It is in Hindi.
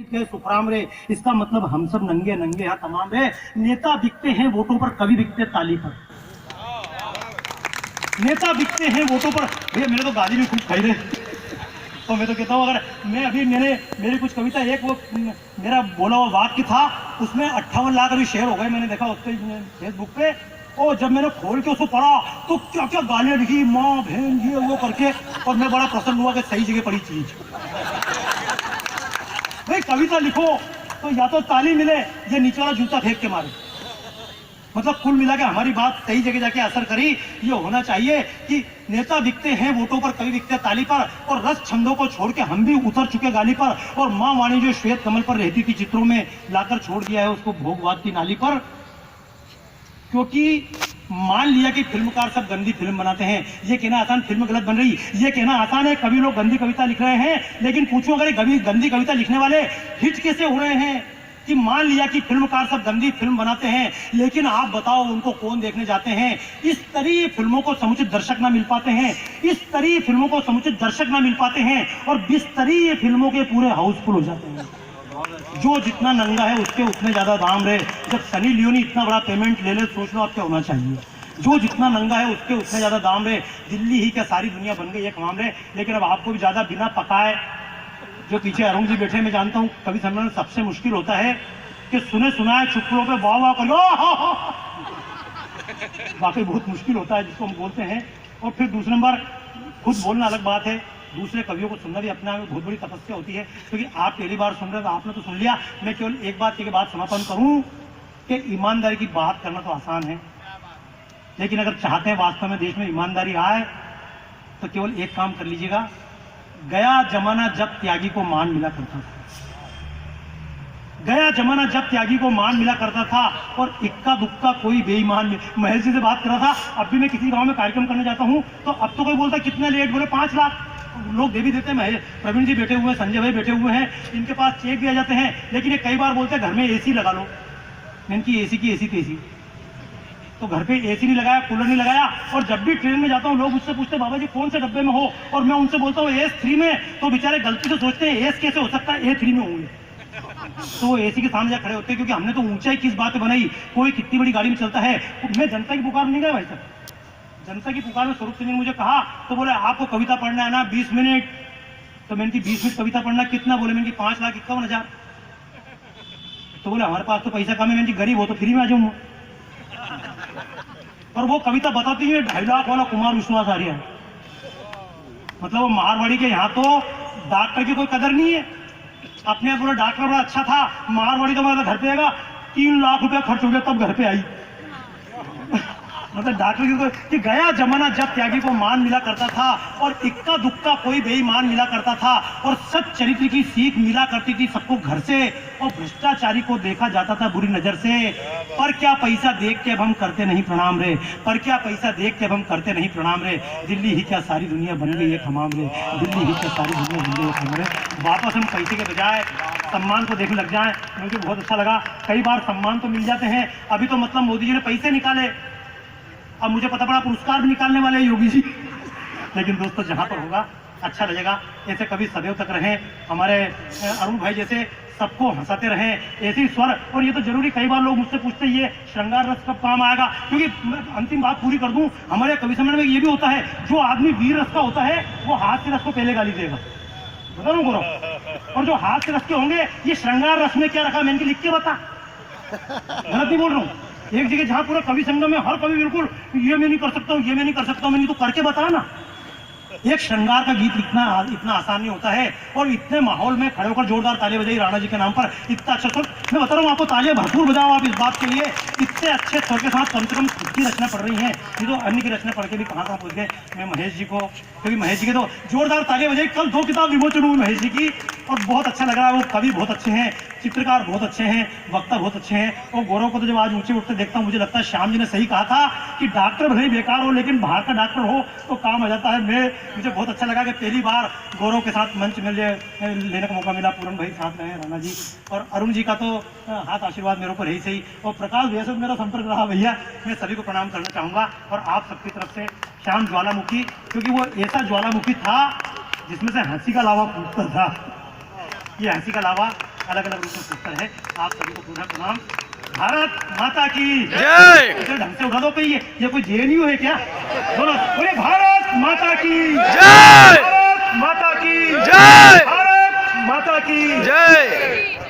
बिकते सुखराम रे, इसका मतलब हम सब नंगे नंगे हैं तमाम रे। नेता बिकते हैं वोटों पर, कवि बिकते ताली पर। नेता बिकते हैं वोटों पर। भैया मेरे तो गाली भी खूब खाई रहे, तो मैं तो कहता हूँ अगर मैं अभी मेरी कुछ कविता, एक वो मेरा बोला हुआ वाक्य था, उसमें 58 लाख अभी शेयर हो गए, मैंने देखा उस पर फेसबुक पे। और जब मैंने खोल के उसको पढ़ा तो क्या क्या गालियां लिखी, माँ बहन ये वो करके, और मैं बड़ा प्रसन्न हुआ कि सही जगह पड़ी चीज। भाई कविता लिखो तो या तो ताली मिले या नीचे वाला जूता फेंक के मारे। मतलब कुल मिला के हमारी बात सही जगह जाके असर करी। ये होना चाहिए कि नेता बिकते हैं वोटों पर, कवि बिकते ताली पर, और रस छंदों को छोड़ के हम भी उतर चुके गाली पर। और माँ वाणी जो श्वेत कमल पर रहती थी चित्रों में लाकर छोड़ दिया है उसको भोगवाद की नाली पर। क्योंकि मान लिया कि फिल्मकार सब गंदी फिल्म बनाते हैं, ये कहना आसान फिल्म गलत बन रही, ये कहना आसान है कवि लोग गंदी कविता लिख रहे हैं। लेकिन पूछो अगर गंदी कविता लिखने वाले हिट कैसे हो रहे हैं कि मान लिया कि फिल्मकार सब गंदी फिल्म बनाते हैं, लेकिन आप बताओ उनको कौन देखने जाते हैं। इस तरह फिल्मों को समुचित दर्शक ना मिल पाते हैं, इस तरह फिल्मों को समुचित दर्शक ना मिल पाते हैं, और बिस्तरी फिल्मों के पूरे हाउसफुल हो जाते हैं। जो जितना नंगा है उसके उतने ज्यादा दाम रहे। जब सनी लियोनी इतना बड़ा पेमेंट ले ले, सोच लो आप क्या होना चाहिए। जो जितना नंगा है उसके उतने ज्यादा दाम रहे। दिल्ली ही क्या सारी दुनिया बन गई एक मामले। लेकिन अब आपको भी ज्यादा बिना पकाए, जो पीछे अरुण जी बैठे, मैं जानता हूँ कवि सम्मेलन सबसे मुश्किल होता है कि सुने सुनाए चुटकुलों पे वाह वाह करो, वाकई बहुत मुश्किल होता है जिसको हम बोलते हैं। और फिर दूसरे नंबर खुद बोलना अलग बात है, दूसरे कवियों को सुनना भी अपने आप में बहुत बड़ी तपस्या होती है। क्योंकि आप पहली बार सुन रहे हो तो आपने तो सुन लिया। मैं केवल एक बात के बाद समापन करूं कि ईमानदारी की बात करना तो आसान है, लेकिन अगर चाहते हैं वास्तव में देश में ईमानदारी आए तो केवल एक काम कर लीजिएगा। गया जमाना जब त्यागी को मान मिला करता था, गया जमाना जब त्यागी को मान मिला करता था, और इक्का दुक्का कोई बेईमान। महेश जी से बात कर रहा था, अब भी मैं किसी गांव में कार्यक्रम करने जाता हूं तो अब तो कोई बोलता कितने लेट, बोले 5 लाख लोग दे भी देते हैं। प्रवीण जी बैठे हुए हैं, संजय भाई बैठे हुए हैं, इनके पास चेक भी आ जाते हैं। लेकिन ये कई बार बोलते हैं घर में एसी लगा लो। इनकी एसी की एसी तेसी, तो घर पे एसी नहीं लगाया, कूलर नहीं लगाया। और जब भी ट्रेन में जाता हूँ लोग मुझसे पूछते हैं बाबा जी कौन से डब्बे में हो, और मैं उनसे बोलता हूँ S3 में, तो बेचारे गलती से सोचते हैं एस कैसे हो सकता है, A3 में होंगे। तो वो एसी के सामने जा खड़े होते हैं, क्योंकि हमने तो ऊंचाई किस बात पे बनाई। कोई कितनी बड़ी गाड़ी में चलता है। मैं जनता की पुकार नहीं गया भाई साहब, जनता की पुकार में स्वरूप सिंह ने मुझे कहा, तो बोले आपको कविता पढ़ना है ना 20 मिनट। तो मैंने की 20 मिनट कविता पढ़ना कितना, बोले मैंने 5,51,000। तो बोले हमारे पास तो पैसा कम है, मैंने गरीब हो तो फ्री में आ जाऊंगा। और वो कविता बताती है 2.5 लाख वाला कुमार विश्वास आर्य है। मतलब वो मारवाड़ी के यहाँ तो डॉक्टर की कोई कदर नहीं है। अपने आप बोला डॉक्टर बड़ा अच्छा था, मारवाड़ी का मतलब घर पे आएगा 3 लाख रुपया खर्च हो गया तब घर पे आई। मतलब डॉक्टर की गया जमाना जब त्यागी को मान मिला करता था, और इक्का दुक्का कोई बेईमान मिला करता था, और सच चरित्र की सीख मिला करती थी सबको घर से, और भ्रष्टाचारी को देखा जाता था बुरी नजर से। पर क्या पैसा देख के अब हम करते नहीं प्रणाम रे, पर क्या पैसा देख के अब हम करते नहीं प्रणाम रे। दिल्ली ही क्या सारी दुनिया बन गई एक हमाम रे, दिल्ली ही क्या सारी दुनिया बन गई एक हमाम रे। वापस हम पैसे के बजाय सम्मान को देखने लग जाएं, मुझे बहुत अच्छा लगा। कई बार सम्मान तो मिल जाते हैं, अभी तो मतलब मोदी जी ने पैसे निकाले, अब मुझे पता पड़ा पुरस्कार भी निकालने वाले हैं योगी जी। लेकिन दोस्तों जहां पर होगा अच्छा लगेगा। ऐसे कभी सदैव तक रहें, हमारे अरुण भाई जैसे सबको हंसाते रहें, ऐसे ही स्वर। और ये तो जरूरी, कई बार लोग मुझसे पूछते हैं ये श्रृंगार रस कब काम आएगा। क्योंकि अंतिम बात पूरी कर दूं, हमारे कवि सम्मेलन में ये भी होता है, जो आदमी वीर रस का होता है वो हाथ के रस को पहले गाली देगा, बता रहा हूँ। और जो हाथ के रस के होंगे, ये श्रृंगार रस में क्या रखा मैंने लिख के बता, गलत नहीं बोल रहा हूँ। एक जगह जहां पूरा कवि संगम में हर कवि बिल्कुल ये मैं नहीं कर सकता हूँ, ये मैं नहीं कर सकता हूँ, मैंने तो करके बता ना। एक श्रृंगार का गीत लिखना इतना आसान नहीं होता है। और इतने माहौल में खड़े होकर जोरदार तालियां बजाई राणा जी के नाम पर, इतना अच्छा स्वर। मैं बता रहा हूँ आपको, तालियां भरपूर बजाओ आप इस बात के लिए। इतने अच्छे स्वर के साथ कम से कम खुद की रचना पढ़ रही हैं, ये तो अन्य की रचना पढ़ के भी कहाँ पहुंच गए। मैं महेश जी को, क्योंकि महेश जी के तो जोरदार तालियां बजाई। कल 2 किताब विमोचन हुई महेश जी की, और बहुत अच्छा लग रहा है। वो कवि बहुत अच्छे हैं, चित्रकार बहुत अच्छे हैं, वक्ता बहुत अच्छे हैं। और गौरव को तो जब आज ऊंचे उठते देखता हूँ, मुझे लगता है श्याम जी ने सही कहा था कि डॉक्टर भले ही बेकार हो लेकिन बाहर का डॉक्टर हो तो काम आ जाता है। मुझे बहुत अच्छा लगा कि पहली बार गौरव के साथ मंच में लेने का मौका मिला। पूरन भाई साथ रहे, राणा जी और अरुण जी का तो हाथ आशीर्वाद मेरे ऊपर है ही सही। और प्रकाश भैया से मेरा संपर्क रहा भैया, मैं सभी को प्रणाम करना चाहूँगा। और आप सबकी तरफ से श्याम ज्वालामुखी, क्योंकि वो ऐसा ज्वालामुखी था जिसमें से हंसी का लावा फूटता था। ये हंसी का लावा अलग अलग रूप में पूछता है। आप सभी को पूरा प्रणाम। भारत माता की जय। इसे ढंग से उड़ा दो। कोई ये कोई जेएनयू है क्या? बोलो बोले भारत माता की जय। भारत माता की जय। भारत माता की जय।